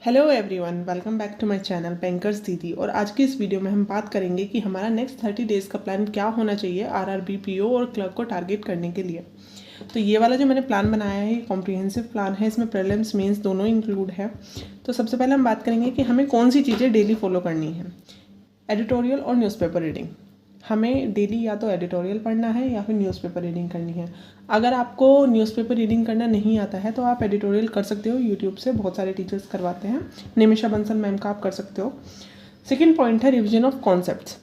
Hello everyone, welcome back to my channel bankers Didi. और आज की इस वीडियो में हम बात करेंगे कि हमारा नेक्स्ट 30 डेज़ का प्लान क्या होना चाहिए आरआरबी पीओ और क्लर्क को टारगेट करने के लिए। तो ये वाला जो मैंने प्लान बनाया है ये कॉम्प्रिहेंसिव प्लान है, इसमें प्रीलिम्स मेंस दोनों इंक्लूड है। तो सबसे पहले हम बात करेंगे कि हमें कौन सी चीज़ें डेली फॉलो करनी है। एडिटोरियल और न्यूज़पेपर रीडिंग। हमें डेली या तो एडिटोरियल पढ़ना है या फिर न्यूज़पेपर रीडिंग करनी है। अगर आपको न्यूज़पेपर रीडिंग करना नहीं आता है तो आप एडिटोरियल कर सकते हो, यूट्यूब से बहुत सारे टीचर्स करवाते हैं। निमिषा बंसल मैम का आप कर सकते हो। सेकेंड पॉइंट है रिविजन ऑफ कॉन्सेप्ट्स।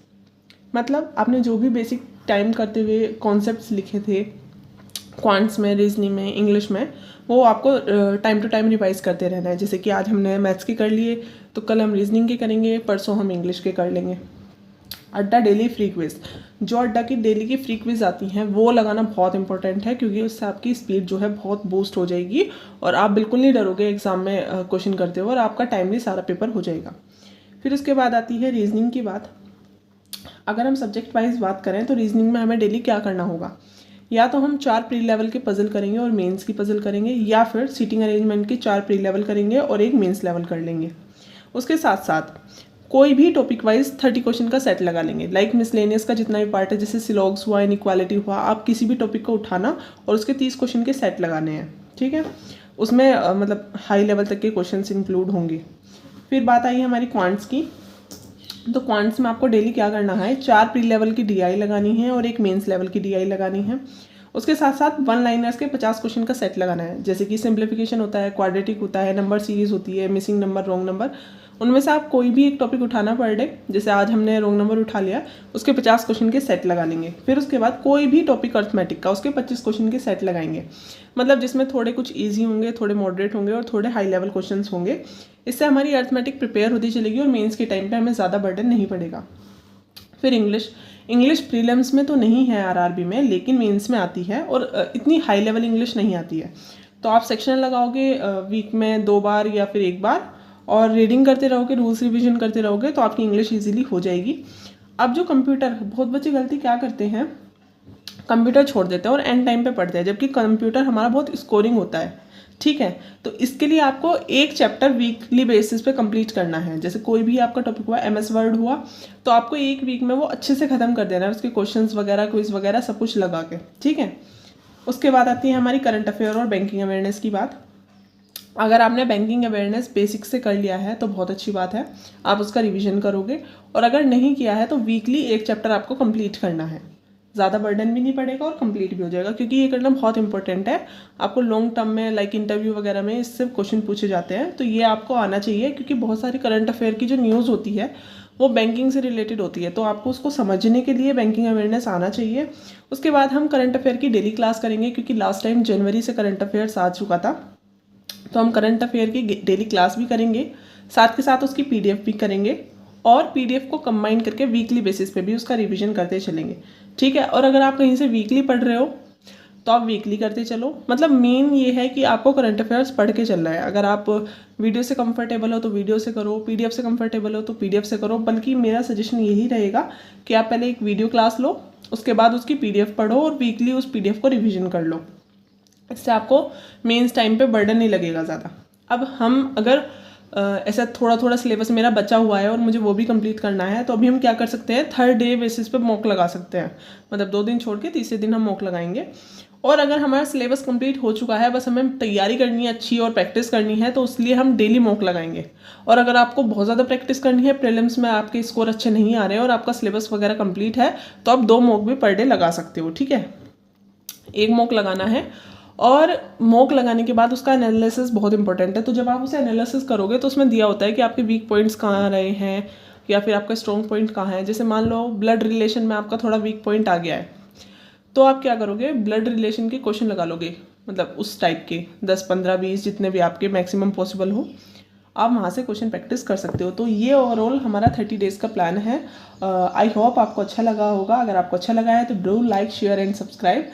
मतलब आपने जो भी बेसिक टाइम करते हुए कॉन्सेप्ट्स लिखे थे क्वांट्स में, रीजनिंग में, इंग्लिश में, वो आपको टाइम टू टाइम रिवाइज करते रहना है। जैसे कि आज हमने मैथ्स के कर लिए तो कल हम रीजनिंग के करेंगे, परसों हम इंग्लिश के कर लेंगे। अड्डा डेली फ्री क्विज, जो अड्डा की डेली की फ्री क्विज आती हैं वो लगाना बहुत इंपॉर्टेंट है, क्योंकि उससे आपकी स्पीड जो है बहुत बूस्ट हो जाएगी और आप बिल्कुल नहीं डरोगे एग्जाम में क्वेश्चन करते हो और आपका टाइमली सारा पेपर हो जाएगा। फिर उसके बाद आती है रीजनिंग की बात। अगर हम सब्जेक्ट वाइज बात करें तो रीजनिंग में हमें डेली क्या करना होगा, या तो हम 4 प्री लेवल के पजल करेंगे और मेंस की पजल करेंगे, या फिर सीटिंग अरेंजमेंट के 4 प्री लेवल करेंगे और एक मेंस लेवल कर लेंगे। उसके साथ साथ कोई भी टॉपिक वाइज 30 क्वेश्चन का सेट लगा लेंगे। लाइक मिसलेनियस का जितना भी पार्ट है, जैसे सिलॉग्स हुआ, इनइक्वालिटी हुआ, आप किसी भी टॉपिक को उठाना और उसके 30 क्वेश्चन के सेट लगाने हैं। ठीक है, उसमें मतलब हाई लेवल तक के क्वेश्चन इंक्लूड होंगे। फिर बात आई हमारी क्वांट्स की। तो क्वांट्स में आपको डेली क्या करना है, 4 प्री लेवल की डीआई लगानी है और एक मेंस लेवल की डीआई लगानी है। उसके साथ साथ 1 लाइनर्स के 50 क्वेश्चन का सेट लगाना है। जैसे कि सिंप्लीफिकेशन होता है, क्वाड्रेटिक होता है, नंबर सीरीज होती है, मिसिंग नंबर, रॉन्ग नंबर, उनमें से आप कोई भी एक टॉपिक उठाना पर डे। जैसे आज हमने रॉन्ग नंबर उठा लिया, उसके 50 क्वेश्चन के सेट लगा लेंगे। फिर उसके बाद कोई भी टॉपिक अर्थमेटिक का, उसके 25 क्वेश्चन के सेट लगाएंगे। मतलब जिसमें थोड़े कुछ ईजी होंगे, थोड़े मॉडरेट होंगे और थोड़े हाई लेवल क्वेश्चन होंगे। इससे हमारी अर्थमेटिक प्रिपेयर होती चलेगी और मेंस के टाइम पे हमें ज़्यादा बर्डन नहीं पड़ेगा। फिर इंग्लिश प्रीलिम्स में तो नहीं है आरआरबी में, लेकिन मेंस में आती है और इतनी हाई लेवल इंग्लिश नहीं आती है। तो आप सेक्शन लगाओगे वीक में 2 बार या फिर 1 बार और रीडिंग करते रहोगे, रूल्स रिवीजन करते रहोगे तो आपकी इंग्लिश ईजिली हो जाएगी। अब जो कंप्यूटर, बहुत बच्चे गलती क्या करते हैं, कंप्यूटर छोड़ देते हैं और एंड टाइम पे पढ़ते हैं, जबकि कंप्यूटर हमारा बहुत स्कोरिंग होता है। ठीक है, तो इसके लिए आपको एक चैप्टर वीकली बेसिस पे कंप्लीट करना है। जैसे कोई भी आपका टॉपिक हुआ, एमएस वर्ड हुआ, तो आपको एक वीक में वो अच्छे से ख़त्म कर देना है, उसके क्वेश्चंस वगैरह, क्विज वगैरह सब कुछ लगा के। ठीक है, उसके बाद आती है हमारी करंट अफेयर और बैंकिंग अवेयरनेस की बात। अगर आपने बैंकिंग अवेयरनेस बेसिक से कर लिया है तो बहुत अच्छी बात है, आप उसका रिवीजन करोगे। और अगर नहीं किया है तो वीकली एक चैप्टर आपको कंप्लीट करना है। ज़्यादा बर्डन भी नहीं पड़ेगा और कंप्लीट भी हो जाएगा, क्योंकि ये करना बहुत इंपॉर्टेंट है। आपको लॉन्ग टर्म में, लाइक इंटरव्यू वगैरह में, इससे क्वेश्चन पूछे जाते हैं, तो ये आपको आना चाहिए। क्योंकि बहुत सारी करंट अफेयर की जो न्यूज़ होती है वो बैंकिंग से रिलेटेड होती है, तो आपको उसको समझने के लिए बैंकिंग अवेयरनेस आना चाहिए। उसके बाद हम करंट अफेयर की डेली क्लास करेंगे, क्योंकि लास्ट टाइम जनवरी से करंट अफेयर्स आ चुका था, तो हम करंट अफेयर की डेली क्लास भी करेंगे, साथ के साथ उसकी पीडीएफ भी करेंगे और पीडीएफ को कंबाइन करके वीकली बेसिस पे भी उसका रिवीजन करते चलेंगे। ठीक है, और अगर आप कहीं से वीकली पढ़ रहे हो तो आप वीकली करते चलो। मतलब मेन ये है कि आपको करंट अफेयर्स पढ़ के चलना है। अगर आप वीडियो से कंफर्टेबल हो तो वीडियो से करो, पीडीएफ से कंफर्टेबल हो तो पीडीएफ से करो। बल्कि मेरा सजेशन यही रहेगा कि आप पहले एक वीडियो क्लास लो, उसके बाद उसकी पीडीएफ पढ़ो और वीकली उस पीडीएफ को रिवीजन कर लो। इससे आपको मेंस टाइम पे बर्डन नहीं लगेगा ज़्यादा। अब हम अगर ऐसा थोड़ा थोड़ा सिलेबस मेरा बचा हुआ है और मुझे वो भी कंप्लीट करना है, तो अभी हम क्या कर सकते हैं, 3rd डे बेसिस पे मॉक लगा सकते हैं। मतलब 2 दिन छोड़ के तीसरे दिन हम मॉक लगाएंगे। और अगर हमारा सिलेबस कंप्लीट हो चुका है, बस हमें तैयारी करनी है अच्छी और प्रैक्टिस करनी है, तो उसलिए हम डेली मॉक लगाएंगे। और अगर आपको बहुत ज़्यादा प्रैक्टिस करनी है, प्रीलिम्स में आपके स्कोर अच्छे नहीं आ रहे हैं और आपका सिलेबस वगैरह कंप्लीट है, तो आप 2 मॉक भी पर डे लगा सकते हो। ठीक है, एक मॉक लगाना है और मॉक लगाने के बाद उसका एनालिसिस बहुत इंपॉर्टेंट है। तो जब आप उसे एनालिसिस करोगे तो उसमें दिया होता है कि आपके वीक पॉइंट्स कहाँ आ रहे हैं या फिर आपका स्ट्रॉन्ग पॉइंट कहाँ है। जैसे मान लो ब्लड रिलेशन में आपका थोड़ा वीक पॉइंट आ गया है, तो आप क्या करोगे, ब्लड रिलेशन के क्वेश्चन लगा लोगे। मतलब उस टाइप के 10, 15, 20 जितने भी आपके मैक्सिमम पॉसिबल हो, आप वहाँ से क्वेश्चन प्रैक्टिस कर सकते हो। तो ये ओवरऑल हमारा 30 डेज़ का प्लान है। आई होप आपको अच्छा लगा होगा। अगर आपको अच्छा लगा है तो do like, share and subscribe.